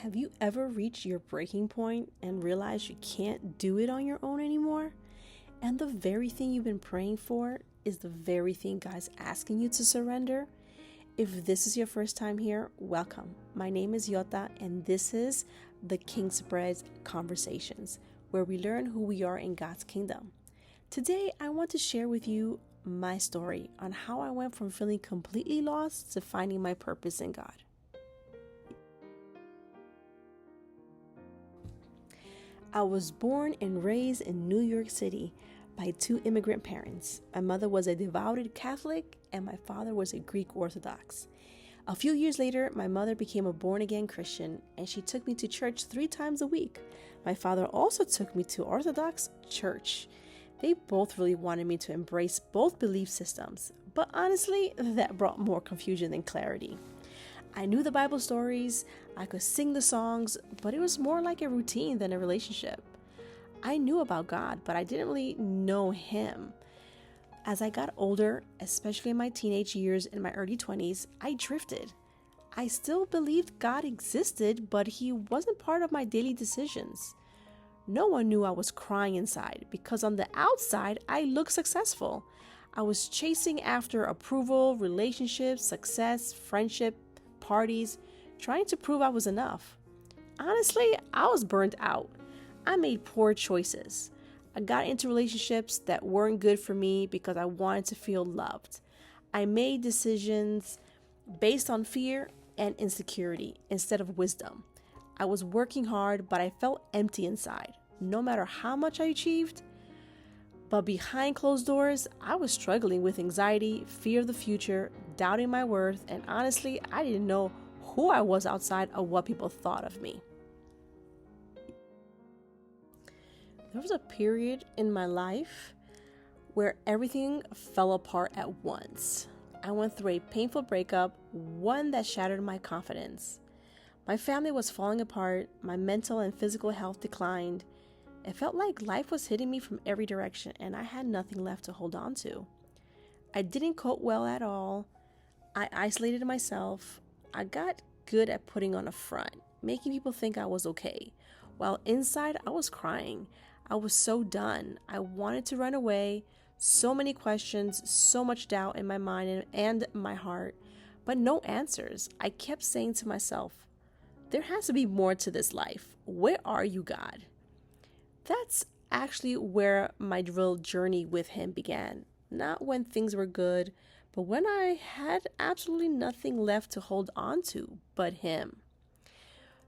Have you ever reached your breaking point and realized you can't do it on your own anymore? And the very thing you've been praying for is the very thing God's asking you to surrender? If this is your first time here, welcome. My name is Yota, and this is the King's Bread Conversations, where we learn who we are in God's kingdom. Today, I want to share with you my story on how I went from feeling completely lost to finding my purpose in God. I was born and raised in New York City by two immigrant parents. My mother was a devoted Catholic and my father was a Greek Orthodox. A few years later, my mother became a born-again Christian and she took me to church 3 times a week. My father also took me to Orthodox church. They both really wanted me to embrace both belief systems, but honestly, that brought more confusion than clarity. I knew the Bible stories, I could sing the songs, but it was more like a routine than a relationship. I knew about God, but I didn't really know Him. As I got older, especially in my teenage years and my early 20s, I drifted. I still believed God existed, but He wasn't part of my daily decisions. No one knew I was crying inside because on the outside, I looked successful. I was chasing after approval, relationships, success, friendship, parties, trying to prove I was enough. Honestly, I was burnt out. I made poor choices. I got into relationships that weren't good for me because I wanted to feel loved. I made decisions based on fear and insecurity instead of wisdom. I was working hard, but I felt empty inside, no matter how much I achieved. But behind closed doors, I was struggling with anxiety, fear of the future, doubting my worth, and honestly, I didn't know who I was outside of what people thought of me. There was a period in my life where everything fell apart at once. I went through a painful breakup, one that shattered my confidence. My family was falling apart, my mental and physical health declined. It felt like life was hitting me from every direction and I had nothing left to hold on to. I didn't cope well at all. I isolated myself. I got good at putting on a front, making people think I was okay, while inside I was crying. I was so done. I wanted to run away. So many questions, so much doubt in my mind and my heart, but no answers. I kept saying to myself, there has to be more to this life. Where are you, God? That's actually where my real journey with Him began. Not when things were good, but when I had absolutely nothing left to hold on to but Him.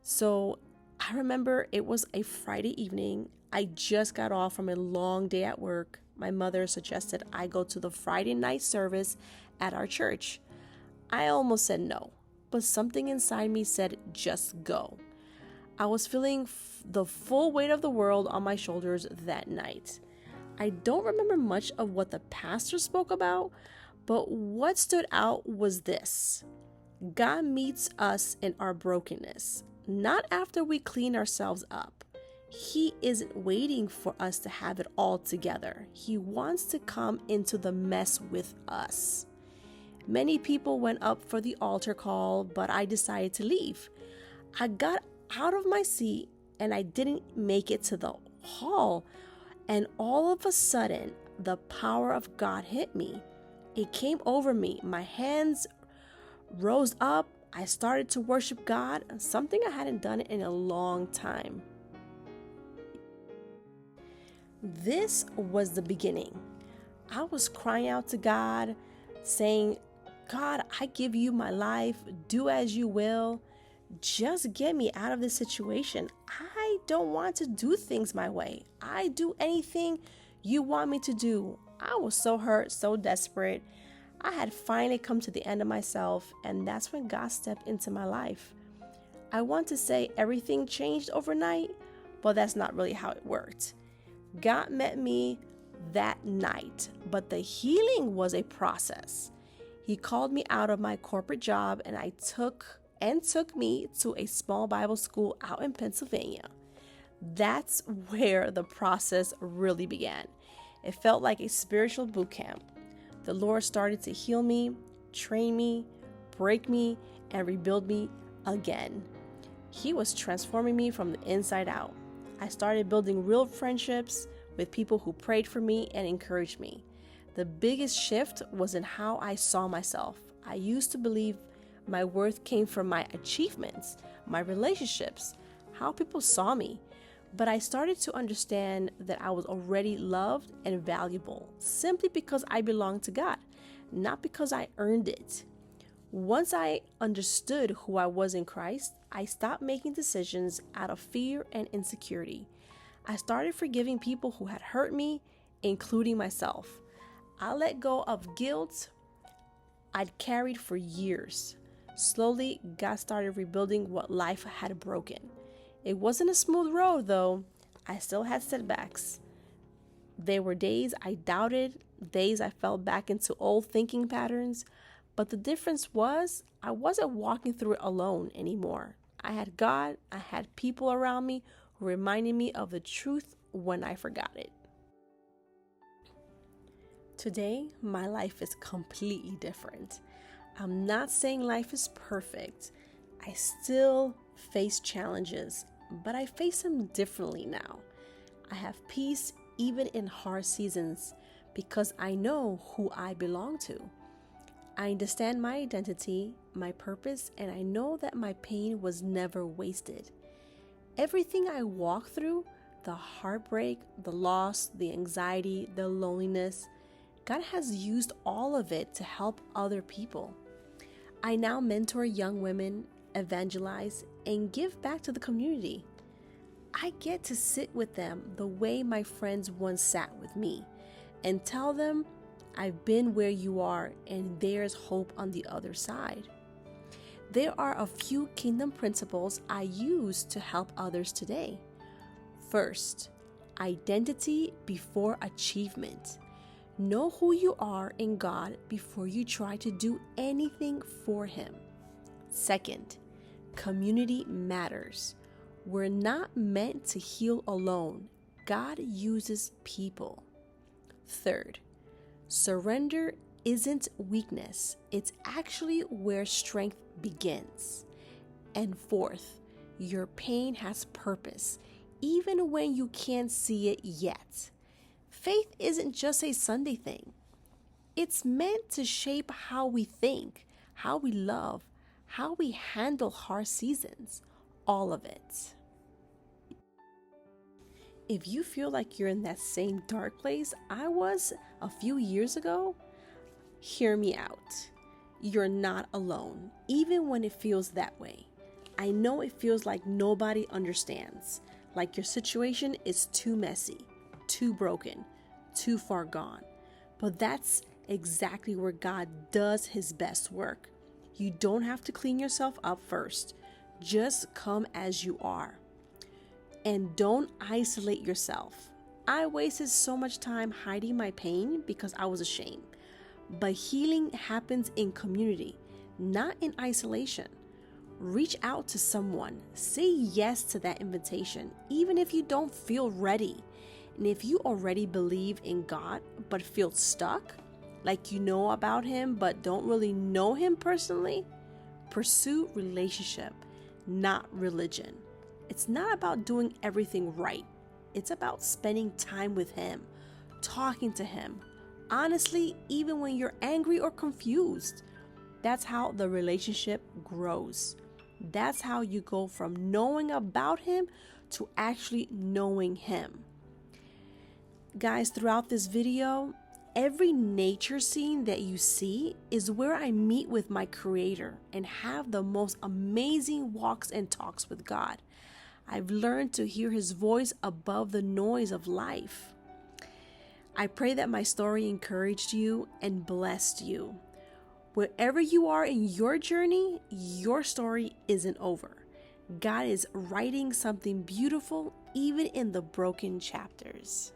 So I remember it was a Friday evening. I just got off from a long day at work. My mother suggested I go to the Friday night service at our church. I almost said no, but something inside me said just go. I was feeling the full weight of the world on my shoulders that night. I don't remember much of what the pastor spoke about, but what stood out was this: God meets us in our brokenness, not after we clean ourselves up. He isn't waiting for us to have it all together. He wants to come into the mess with us. Many people went up for the altar call, but I decided to leave. I got out of my seat and I didn't make it to the hall. And all of a sudden, the power of God hit me. It came over me. My hands rose up. I started to worship God, something I hadn't done in a long time. This was the beginning. I was crying out to God, saying, God, I give you my life. Do as you will. Just get me out of this situation. I don't want to do things my way. I do anything you want me to do. I was so hurt, so desperate. I had finally come to the end of myself, and that's when God stepped into my life. I want to say everything changed overnight, but that's not really how it worked. God met me that night, but the healing was a process. He called me out of my corporate job, and took me to a small Bible school out in Pennsylvania. That's where the process really began. It felt like a spiritual boot camp. The Lord started to heal me, train me, break me, and rebuild me again. He was transforming me from the inside out. I started building real friendships with people who prayed for me and encouraged me. The biggest shift was in how I saw myself. I used to believe my worth came from my achievements, my relationships, how people saw me. But I started to understand that I was already loved and valuable simply because I belonged to God, not because I earned it. Once I understood who I was in Christ, I stopped making decisions out of fear and insecurity. I started forgiving people who had hurt me, including myself. I let go of guilt I'd carried for years. Slowly, God started rebuilding what life had broken. It wasn't a smooth road, though. I still had setbacks. There were days I doubted, days I fell back into old thinking patterns. But the difference was I wasn't walking through it alone anymore. I had God, I had people around me who reminded me of the truth when I forgot it. Today, my life is completely different. I'm not saying life is perfect. I still face challenges, but I face them differently now. I have peace even in hard seasons because I know who I belong to. I understand my identity, my purpose, and I know that my pain was never wasted. Everything I walk through, the heartbreak, the loss, the anxiety, the loneliness, God has used all of it to help other people. I now mentor young women, evangelize, and give back to the community. I get to sit with them the way my friends once sat with me and tell them, I've been where you are and there's hope on the other side. There are a few kingdom principles I use to help others today. First, identity before achievement. Know who you are in God before you try to do anything for Him. Second, community matters. We're not meant to heal alone. God uses people. Third, surrender isn't weakness. It's actually where strength begins. And fourth, your pain has purpose, even when you can't see it yet. Faith isn't just a Sunday thing. It's meant to shape how we think, how we love, how we handle hard seasons, all of it. If you feel like you're in that same dark place I was a few years ago, hear me out. You're not alone, even when it feels that way. I know it feels like nobody understands, like your situation is too messy, too broken, too far gone. But that's exactly where God does His best work. You don't have to clean yourself up first. Just come as you are. And don't isolate yourself. I wasted so much time hiding my pain because I was ashamed. But healing happens in community, not in isolation. Reach out to someone. Say yes to that invitation, even if you don't feel ready. And if you already believe in God but feel stuck, like you know about Him but don't really know Him personally, pursue relationship, not religion. It's not about doing everything right. It's about spending time with Him, talking to Him. Honestly, even when you're angry or confused, that's how the relationship grows. That's how you go from knowing about Him to actually knowing Him. Guys, throughout this video, every nature scene that you see is where I meet with my Creator and have the most amazing walks and talks with God. I've learned to hear His voice above the noise of life. I pray that my story encouraged you and blessed you. Wherever you are in your journey, your story isn't over. God is writing something beautiful even in the broken chapters.